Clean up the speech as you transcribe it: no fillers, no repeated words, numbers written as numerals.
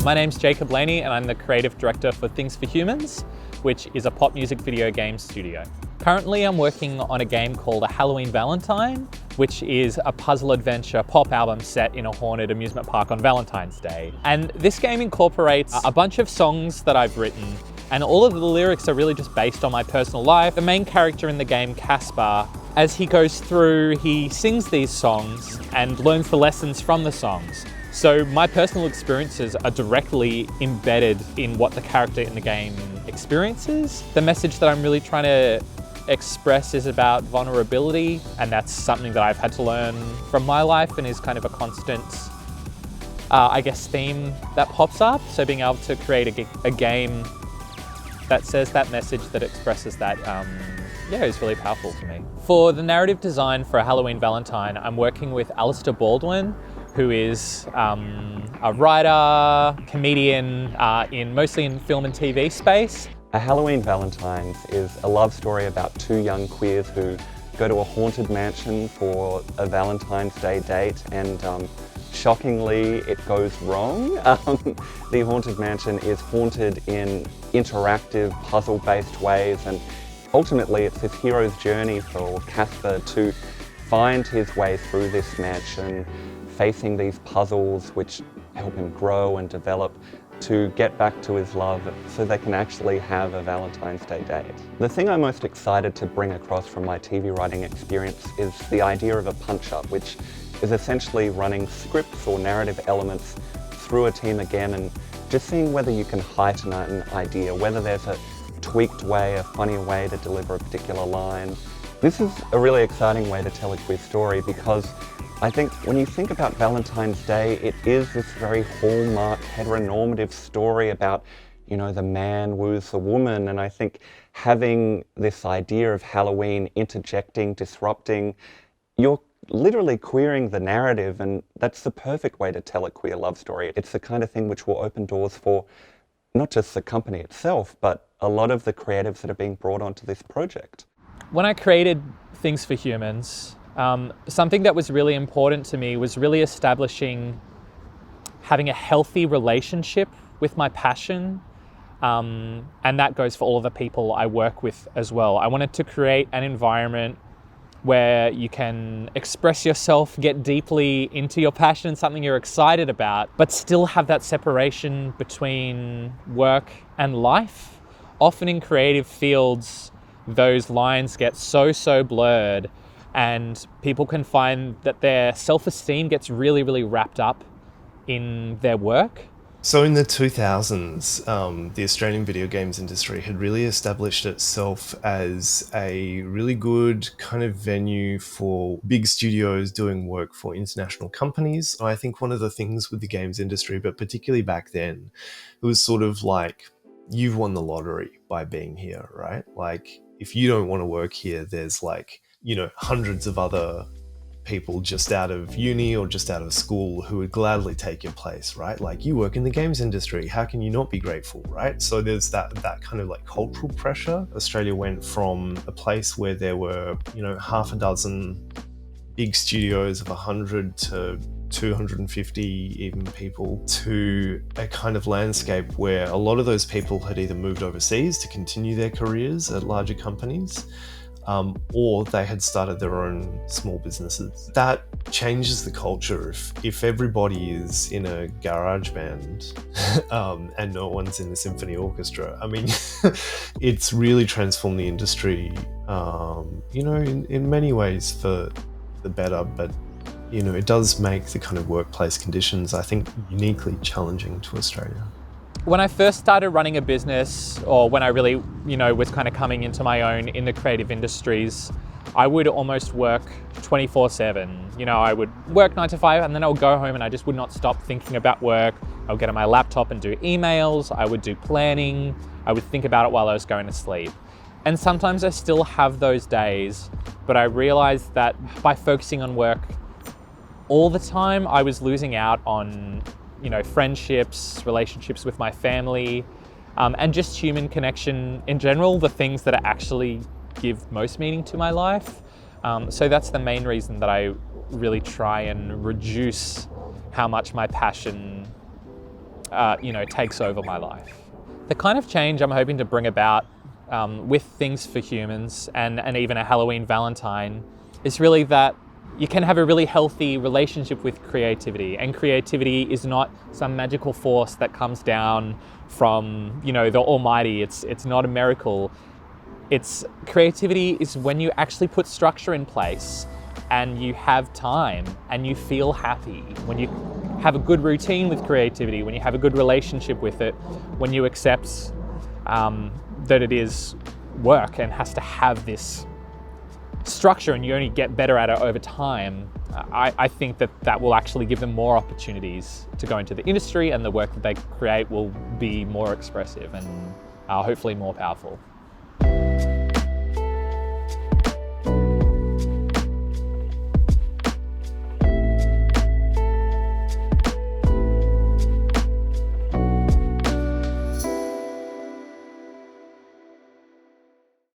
My name's Leaney and I'm the creative director for Things for Humans, which is a pop music video game studio. Currently I'm working on a game called Halloween Valentine, which is a puzzle adventure pop album set in a haunted amusement park on Valentine's Day. And this game incorporates a bunch of songs that I've written, and all of the lyrics are really just based on my personal life. The main character in the game, Casper, as he goes through, he sings these songs and learns the lessons from the songs. So my personal experiences are directly embedded in what the character in the game experiences. The message that I'm really trying to express is about vulnerability, and that's something that I've had to learn from my life and is kind of a constant, I guess, theme that pops up. So being able to create a game that says that message, that expresses that, is really powerful for me. For the narrative design for Halloween Valentine, I'm working with Alistair Baldwin, who is a writer, comedian, mostly in film and TV space. A Halloween Valentine's is a love story about two young queers who go to a haunted mansion for a Valentine's Day date, and shockingly it goes wrong. The haunted mansion is haunted in interactive, puzzle-based ways, and ultimately it's this hero's journey for Casper to find his way through this mansion, facing these puzzles which help him grow and develop to get back to his love so they can actually have a Valentine's Day date. The thing I'm most excited to bring across from my TV writing experience is the idea of a punch-up, which is essentially running scripts or narrative elements through a team again and just seeing whether you can heighten an idea, whether there's a tweaked way, a funny way to deliver a particular line. This is a really exciting way to tell a queer story because I think when you think about Valentine's Day, it is this very hallmark heteronormative story about, the man woos the woman. And I think having this idea of Halloween interjecting, disrupting, you're literally queering the narrative, and that's the perfect way to tell a queer love story. It's the kind of thing which will open doors for not just the company itself, but a lot of the creatives that are being brought onto this project. When I created Things for Humans, something that was really important to me was really establishing having a healthy relationship with my passion, and that goes for all of the people I work with as well. I wanted to create an environment where you can express yourself, get deeply into your passion, something you're excited about, but still have that separation between work and life. Often in creative fields, those lines get so blurred, and people can find that their self-esteem gets really, really wrapped up in their work. So in the 2000s, the Australian video games industry had really established itself as a really good kind of venue for big studios doing work for international companies. I think one of the things with the games industry, but particularly back then, it was sort of like, you've won the lottery by being here, right? Like, if you don't want to work here, there's hundreds of other people just out of uni or just out of school who would gladly take your place, right? Like, you work in the games industry, how can you not be grateful, right? So there's that kind of like cultural pressure. Australia went from a place where there were, half a dozen big studios of 100 to 250 even people, to a kind of landscape where a lot of those people had either moved overseas to continue their careers at larger companies, or they had started their own small businesses. That changes the culture. If everybody is in a garage band and no one's in the symphony orchestra, I mean, it's really transformed the industry, in many ways for the better, but it does make the kind of workplace conditions, I think, uniquely challenging to Australia. When I first started running a business, or when I really, was kind of coming into my own in the creative industries, I would almost work 24/7. I would work 9 to 5 and then I would go home and I just would not stop thinking about work. I would get on my laptop and do emails, I would do planning, I would think about it while I was going to sleep. And sometimes I still have those days, but I realized that by focusing on work all the time, I was losing out on friendships, relationships with my family, and just human connection in general, the things that actually give most meaning to my life. So that's the main reason that I really try and reduce how much my passion takes over my life. The kind of change I'm hoping to bring about with Things for Humans and even a Halloween Valentine is really that you can have a really healthy relationship with creativity, and creativity is not some magical force that comes down from, the almighty. It's not a miracle. Creativity is when you actually put structure in place and you have time and you feel happy, when you have a good routine with creativity, when you have a good relationship with it, when you accept that it is work and has to have this structure and you only get better at it over time. I think that will actually give them more opportunities to go into the industry, and the work that they create will be more expressive and hopefully more powerful.